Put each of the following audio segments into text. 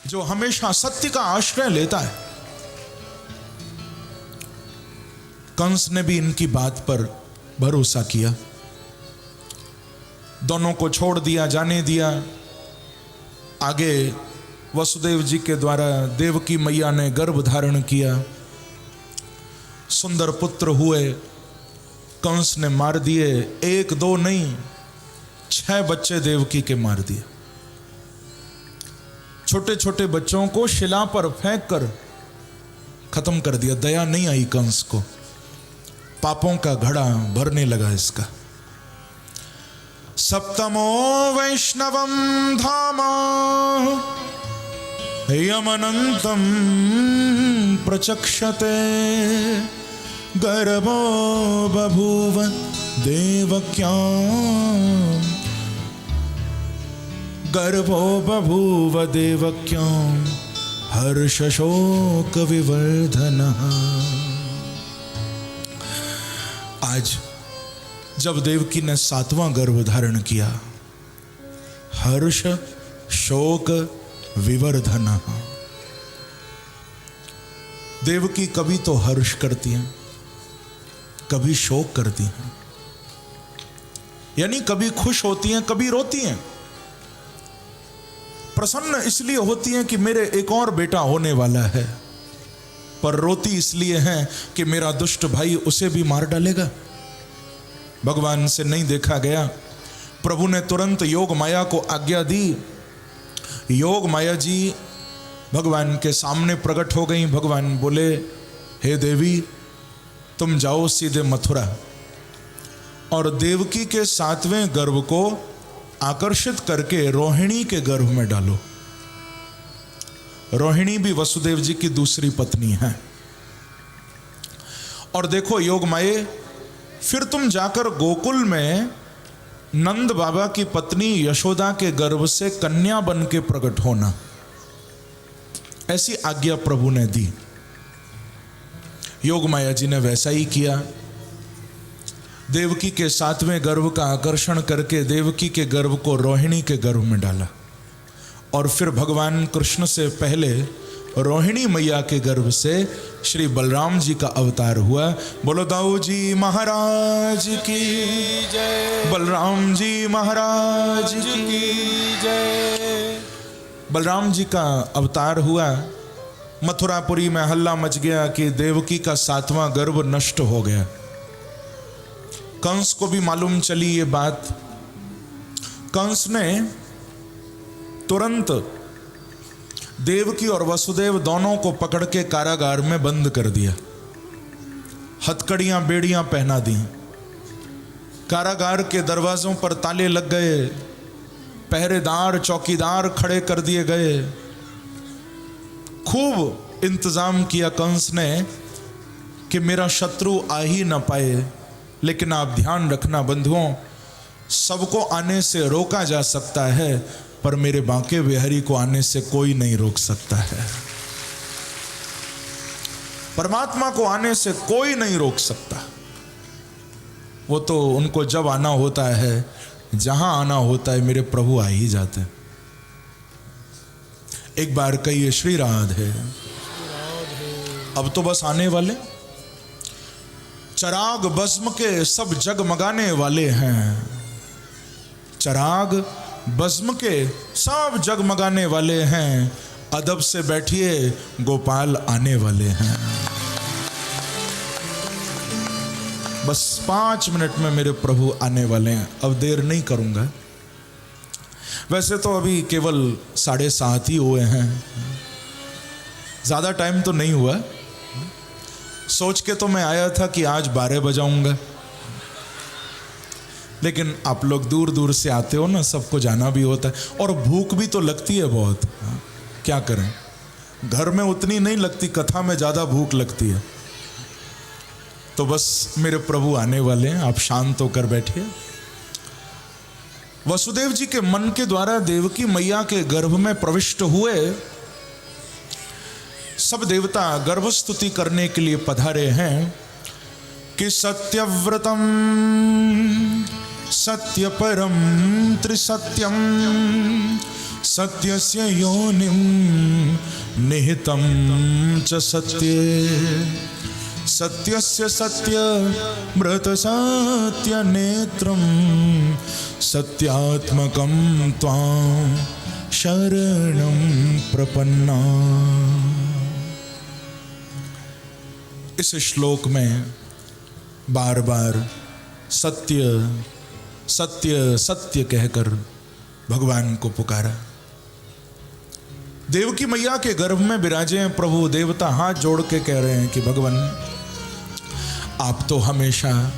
जो हमेशा सत्य का आश्रय लेता है। कंस ने भी इनकी बात पर भरोसा किया, दोनों को छोड़ दिया, जाने दिया। आगे वसुदेव जी के द्वारा देवकी मैया ने गर्भ धारण किया, सुंदर पुत्र हुए। कंस ने मार दिए, एक दो नहीं 6 बच्चे देवकी के मार दिए। छोटे छोटे बच्चों को शिला पर फेंक कर खत्म कर दिया। दया नहीं आई कंस को, पापों का घड़ा भरने लगा इसका। सप्तमो वैष्णवम धाम यमनंतम प्रचक्षते गर्भो बभूव देवक्यां गर्भो बभूव देवक्यां हर्षशोक विवर्धनः। आज जब देवकी ने 7वां गर्भ धारण किया, हर्ष शोक विवर्धनः। देवकी कभी तो हर्ष करती हैं, कभी शोक करती हैं, यानी कभी खुश होती हैं, कभी रोती हैं। प्रसन्न इसलिए होती हैं कि मेरे एक और बेटा होने वाला है, पर रोती इसलिए है कि मेरा दुष्ट भाई उसे भी मार डालेगा। भगवान से नहीं देखा गया। प्रभु ने तुरंत योग माया को आज्ञा दी। योग माया जी भगवान के सामने प्रकट हो गई। भगवान बोले, हे देवी, तुम जाओ सीधे मथुरा और देवकी के 7वें गर्भ को आकर्षित करके रोहिणी के गर्भ में डालो। रोहिणी भी वसुदेव जी की दूसरी पत्नी है। और देखो योग माये, फिर तुम जाकर गोकुल में नंद बाबा की पत्नी यशोदा के गर्भ से कन्या बन के प्रकट होना। ऐसी आज्ञा प्रभु ने दी। योग माया जी ने वैसा ही किया। देवकी के 7वें गर्भ का आकर्षण करके देवकी के गर्भ को रोहिणी के गर्भ में डाला। और फिर भगवान कृष्ण से पहले रोहिणी मैया के गर्भ से श्री बलराम जी का अवतार हुआ। बोलो दाऊ जी महाराज की जय, बलराम जी महाराज की जय। बलराम जी का अवतार हुआ। मथुरापुरी में हल्ला मच गया कि देवकी का 7वां गर्भ नष्ट हो गया। कंस को भी मालूम चली ये बात। कंस ने तुरंत देवकी और वसुदेव दोनों को पकड़ के कारागार में बंद कर दिया। हथकड़ियां बेड़ियां पहना दी। कारागार के दरवाजों पर ताले लग गए। पहरेदार चौकीदार खड़े कर दिए गए। खूब इंतजाम किया कंस ने कि मेरा शत्रु आ ही ना पाए। लेकिन आप ध्यान रखना बंधुओं, सबको आने से रोका जा सकता है, पर मेरे बांके बिहारी को आने से कोई नहीं रोक सकता है। परमात्मा को आने से कोई नहीं रोक सकता। वो तो उनको जब आना होता है, जहां आना होता है, मेरे प्रभु आ ही जाते हैं। एक बार कहिए श्री राधे। अब तो बस आने वाले। चराग भस्म के सब जगमगाने वाले हैं। चराग भस्म के सब जगमगाने वाले हैं। अदब से बैठिए, गोपाल आने वाले हैं। बस 5 मिनट में मेरे प्रभु आने वाले हैं। अब देर नहीं करूंगा। वैसे तो अभी केवल 7:30 ही हुए हैं, ज्यादा टाइम तो नहीं हुआ। सोच के तो मैं आया था कि आज 12 बजाऊंगा, लेकिन आप लोग दूर दूर से आते हो ना, सबको जाना भी होता है और भूख भी तो लगती है बहुत। क्या करें, घर में उतनी नहीं लगती, कथा में ज़्यादा भूख लगती है। तो बस मेरे प्रभु आने वाले हैं, आप शांत होकर बैठिए। वसुदेव जी के मन के द्वारा देवकी मैया के गर्भ में प्रविष्ट हुए। सब देवता गर्भस्तुति करने के लिए पधारे हैं कि सत्यव्रतम सत्यपरम त्रिसत्यम सत्यस्य योनिं निहितं च सत्ये सत्यस्य सत्यमृत सत्यनेत्रं सत्यात्मकं त्वां शरणं प्रपन्ना। इस श्लोक में बार बार सत्य सत्य सत्य कहकर भगवान को पुकारा। देवकी मैया के गर्भ में विराजे हैं प्रभु। देवता हाथ जोड़ के कह रहे हैं कि भगवान आप तो हमेशा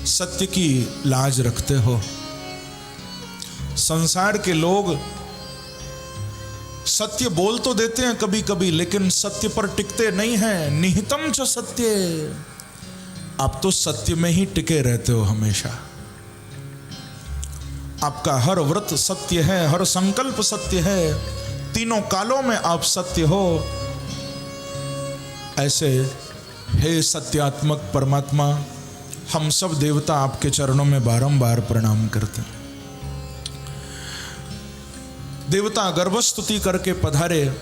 सत्य की लाज रखते हो। संसार के लोग सत्य बोल तो देते हैं कभी कभी, लेकिन सत्य पर टिकते नहीं हैं। निहितम च सत्य, आप तो सत्य में ही टिके रहते हो हमेशा। आपका हर व्रत सत्य है, हर संकल्प सत्य है, तीनों कालों में आप सत्य हो। ऐसे हे सत्यात्मक परमात्मा, हम सब देवता आपके चरणों में बारंबार प्रणाम करते हैं। देवता गर्भस्तुति करके पधारे।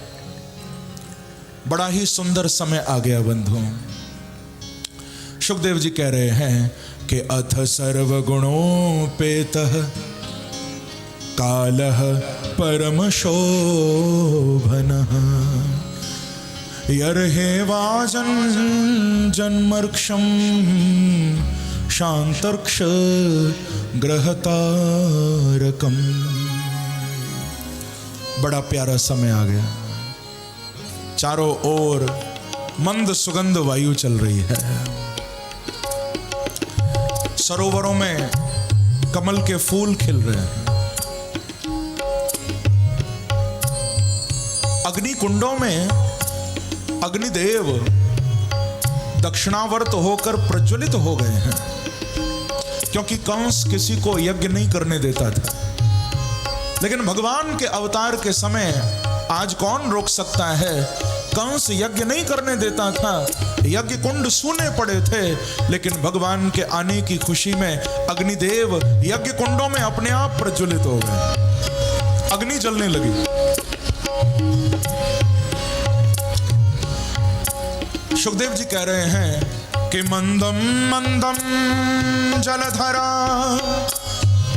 बड़ा ही सुंदर समय आ गया बंधुओं। सुखदेव जी कह रहे हैं कि अथ सर्वगुणोपेतः कालः परम शोभनः यर्हेवाजं जन्मर्क्षं शांतर्क्ष ग्रहतारकम्। बड़ा प्यारा समय आ गया। चारों ओर मंद सुगंध वायु चल रही है। सरोवरों में कमल के फूल खिल रहे हैं। अग्नि कुंडों में अग्निदेव दक्षिणावर्त होकर प्रज्वलित हो गए हैं, क्योंकि कंस किसी को यज्ञ नहीं करने देता था। लेकिन भगवान के अवतार के समय आज कौन रोक सकता है। कंस यज्ञ नहीं करने देता था, यज्ञ कुंड सूने पड़े थे, लेकिन भगवान के आने की खुशी में अग्निदेव यज्ञ कुंडों में अपने आप प्रज्वलित हो गए। अग्नि जलने लगी। सुखदेव जी कह रहे हैं कि मंदम मंदम जलधरा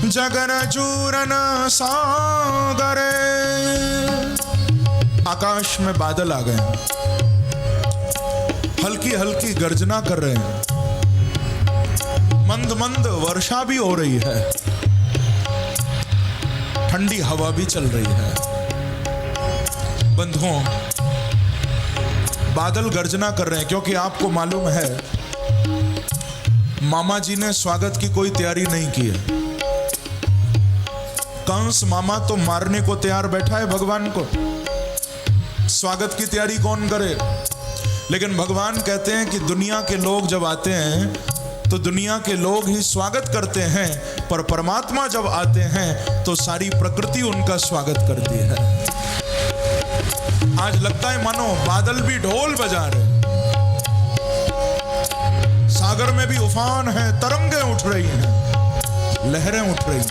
जगरजूरन सागरे। आकाश में बादल आ गए, हल्की हल्की गर्जना कर रहे हैं, मंद मंद वर्षा भी हो रही है, ठंडी हवा भी चल रही है। बंधुओं, बादल गर्जना कर रहे हैं क्योंकि आपको मालूम है मामा जी ने स्वागत की कोई तैयारी नहीं की है। कंस मामा तो मारने को तैयार बैठा है भगवान को, स्वागत की तैयारी कौन करे। लेकिन भगवान कहते हैं कि दुनिया के लोग जब आते हैं तो दुनिया के लोग ही स्वागत करते हैं, पर परमात्मा जब आते हैं तो सारी प्रकृति उनका स्वागत करती है। आज लगता है मानो बादल भी ढोल बजा रहे, सागर में भी उफान है, तरंगें उठ रही हैं, लहरें उठ रही हैं।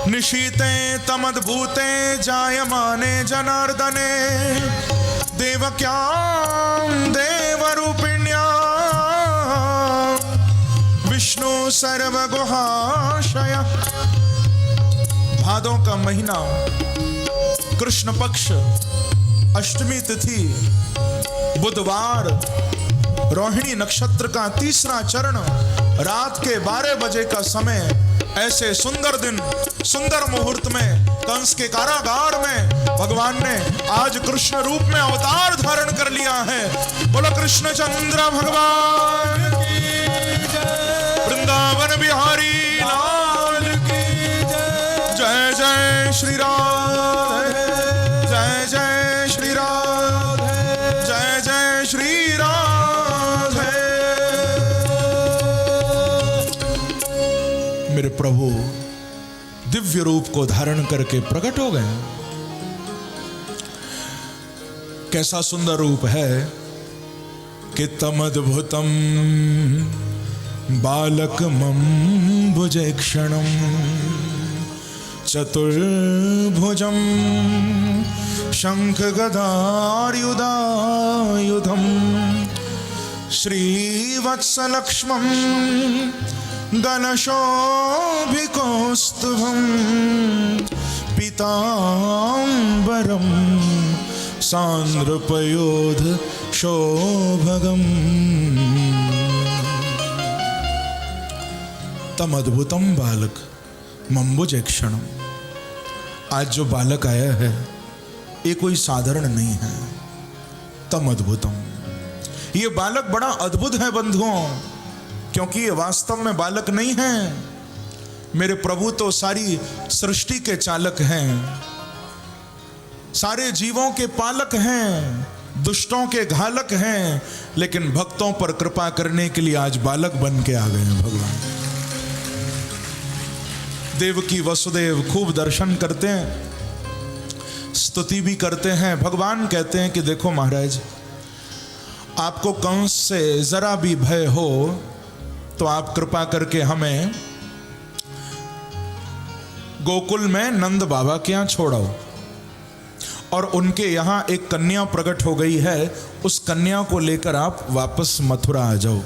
निशीते तमद्भूते जायमाने जनार्दने देवक्यां देवरूपिण्यां विष्णु सर्वगुहाशय। भादों का महीना, कृष्ण पक्ष, अष्टमी तिथि, बुधवार, रोहिणी नक्षत्र का तीसरा चरण, रात के 12 बजे का समय। ऐसे सुंदर दिन, सुंदर मुहूर्त में कंस के कारागार में भगवान ने आज कृष्ण रूप में अवतार धारण कर लिया है। बोलो कृष्णचंद्र भगवान की जय, वृंदावन बिहारी लाल की जय। जय जय श्री राधे, जय जय श्री राधे, जय जय श्री राधे। मेरे प्रभु दिव्य रूप को धारण करके प्रकट हो गए। कैसा सुंदर रूप है कि तमद्भुतम बालकमं भुजे क्षणम चतुर्भुजं शङ्खगदायुधायुधं श्रीवत्सलक्ष्मं गणशोभिकौस्तुभं पीताम्बरं सान्द्रपयोधशोभगम् तम अद्भुतम बालक मम्बुजेक्षणम। आज जो बालक आया है ये कोई साधारण नहीं है। तम अद्भुतम, ये बालक बड़ा अद्भुत है बंधुओं, क्योंकि ये वास्तव में बालक नहीं है। मेरे प्रभु तो सारी सृष्टि के चालक हैं, सारे जीवों के पालक हैं, दुष्टों के घालक हैं, लेकिन भक्तों पर कृपा करने के लिए आज बालक बन के आ गए हैं भगवान। देवकी वसुदेव खूब दर्शन करते हैं, स्तुति भी करते हैं। भगवान कहते हैं कि देखो महाराज, आपको कंस से जरा भी भय हो तो आप कृपा करके हमें गोकुल में नंद बाबा के यहाँ छोड़ो। और उनके यहाँ एक कन्या प्रकट हो गई है, उस कन्या को लेकर आप वापस मथुरा आ जाओ।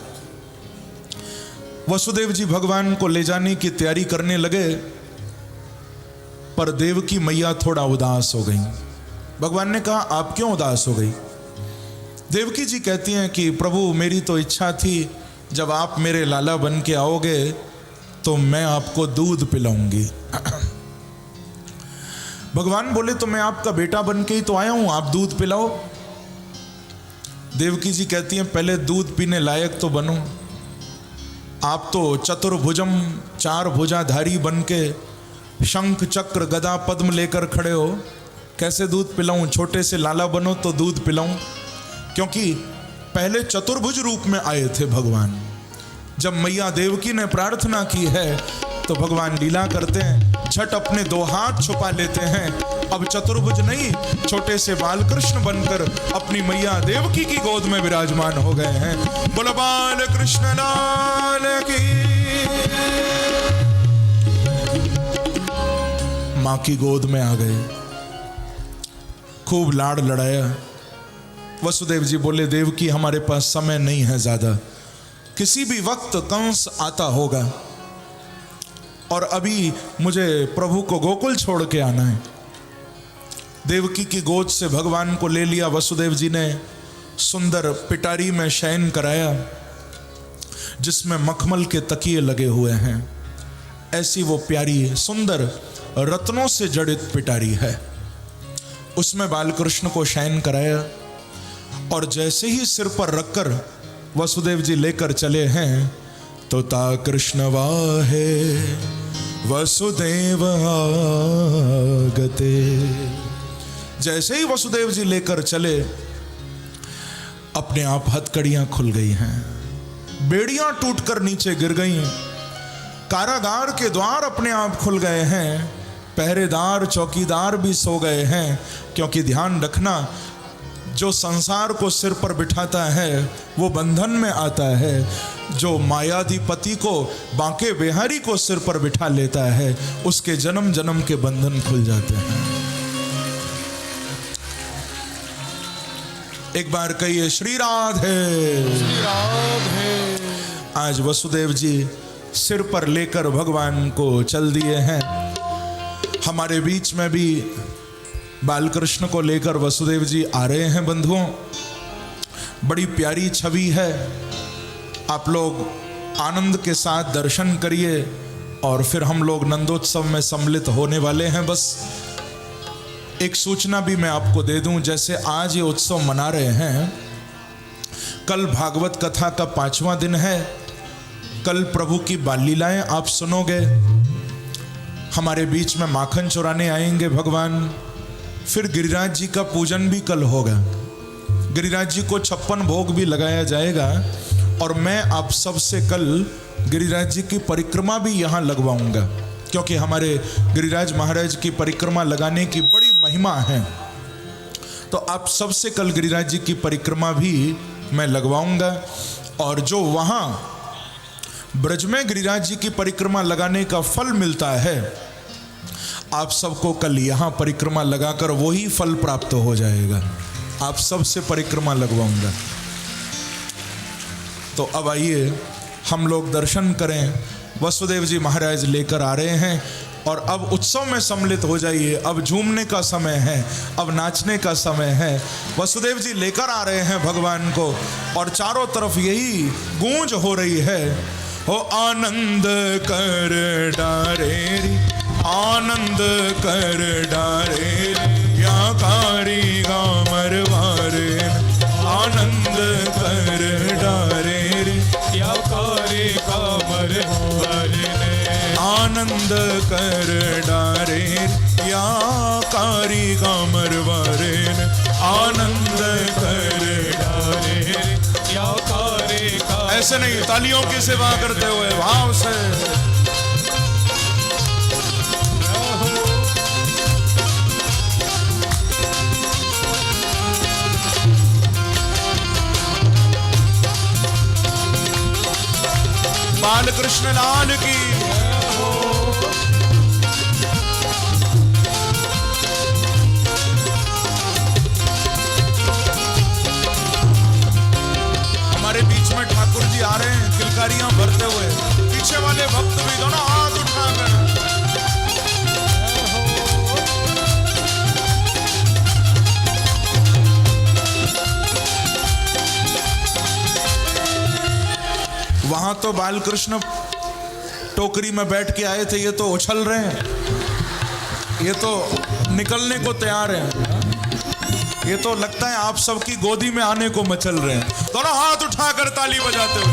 वसुदेव जी भगवान को ले जाने की तैयारी करने लगे, पर देवकी मैया थोड़ा उदास हो गई। भगवान ने कहा आप क्यों उदास हो गई? देवकी जी कहती हैं कि प्रभु मेरी तो इच्छा थी जब आप मेरे लाला बन के आओगे तो मैं आपको दूध पिलाऊंगी। भगवान बोले तो मैं आपका बेटा बन के ही तो आया हूं, आप दूध पिलाओ। देवकी जी कहती हैं पहले दूध पीने लायक तो बनो। आप तो चतुर्भुजम, चार भुजाधारी बन के शंख चक्र गदा पद्म लेकर खड़े हो, कैसे दूध पिलाऊं? छोटे से लाला बनो तो दूध पिलाऊं। क्योंकि पहले चतुर्भुज रूप में आए थे भगवान। जब मैया देवकी ने प्रार्थना की है तो भगवान लीला करते हैं, झट अपने दो हाथ छुपा लेते हैं। अब चतुर्भुज नहीं, छोटे से बालकृष्ण बनकर अपनी मैया देवकी की गोद में विराजमान हो गए हैं। बोलो बाल कृष्ण लाल की। मां की गोद में आ गए, खूब लाड़ लड़ाया। वसुदेव जी बोले देवकी हमारे पास समय नहीं है ज्यादा, किसी भी वक्त कंस आता होगा और अभी मुझे प्रभु को गोकुल छोड़ के आना है। देवकी की गोद से भगवान को ले लिया। वसुदेव जी ने सुंदर पिटारी में शयन कराया जिसमें मखमल के तकिए लगे हुए हैं। ऐसी वो प्यारी सुंदर रत्नों से जड़ित पिटारी है, उसमें बालकृष्ण को शयन कराया। और जैसे ही सिर पर रखकर वसुदेव जी लेकर चले हैं तो ता कृष्ण वाहे वसुदेव आगते। जैसे ही वसुदेव जी लेकर चले अपने आप हथकड़ियां खुल गई हैं, बेड़ियां टूटकर नीचे गिर गई, कारागार के द्वार अपने आप खुल गए हैं, पहरेदार चौकीदार भी सो गए हैं। क्योंकि ध्यान रखना, जो संसार को सिर पर बिठाता है वो बंधन में आता है, जो मायाधिपति को बांके बिहारी को सिर पर बिठा लेता है उसके जन्म जन्म के बंधन खुल जाते हैं। एक बार कहिए श्री राधे। श्री राधे। आज वसुदेव जी सिर पर लेकर भगवान को चल दिए हैं। हमारे बीच में भी बालकृष्ण को लेकर वसुदेव जी आ रहे हैं बंधुओं। बड़ी प्यारी छवि है, आप लोग आनंद के साथ दर्शन करिए और फिर हम लोग नंदोत्सव में सम्मिलित होने वाले हैं। बस एक सूचना भी मैं आपको दे दूं, जैसे आज ये उत्सव मना रहे हैं, कल भागवत कथा का 5वां दिन है। कल प्रभु की बाल लीलाएं आप सुनोगे, हमारे बीच में माखन चुराने आएंगे भगवान। फिर गिरिराज जी का पूजन भी कल होगा, गिरिराज जी को 56 भोग भी लगाया जाएगा। और मैं आप सबसे कल गिरिराज जी की परिक्रमा भी यहाँ लगवाऊंगा, क्योंकि हमारे गिरिराज महाराज की परिक्रमा लगाने की बड़ी महिमा है। तो आप सबसे कल गिरिराज जी की परिक्रमा भी मैं लगवाऊंगा। और जो वहाँ ब्रज में गिरिराज जी की परिक्रमा लगाने का फल मिलता है, आप सबको कल यहाँ परिक्रमा लगाकर वही फल प्राप्त हो जाएगा। आप सबसे परिक्रमा लगवाऊंगा। तो अब आइए हम लोग दर्शन करें। वसुदेव जी महाराज लेकर आ रहे हैं और अब उत्सव में सम्मिलित हो जाइए। अब झूमने का समय है, अब नाचने का समय है। वसुदेव जी लेकर आ रहे हैं भगवान को और चारों तरफ यही गूंज हो रही है, हो आनंद कर डारे री, आनंद कर डारे री, या कारी गामर वारे, आनंद कर डारे री, या कारी गामर वारे, आनंद कर डारे या कारी गामर वारे, आनंद कर डारे या कारी का। ऐसे नहीं, तालियों की सेवा करते हुए भाव से। बाल कृष्ण लाल की। हमारे बीच में ठाकुर जी आ रहे हैं किलकारियां भरते हुए, पीछे वाले भक्त भी दोनों हाथ उठाकर। वहां तो बालकृष्ण टोकरी में बैठ के आए थे, ये तो उछल रहे हैं, ये तो निकलने को तैयार हैं। ये तो लगता है आप सबकी गोदी में आने को मचल रहे हैं। दोनों हाथ उठाकर ताली बजाते हुए।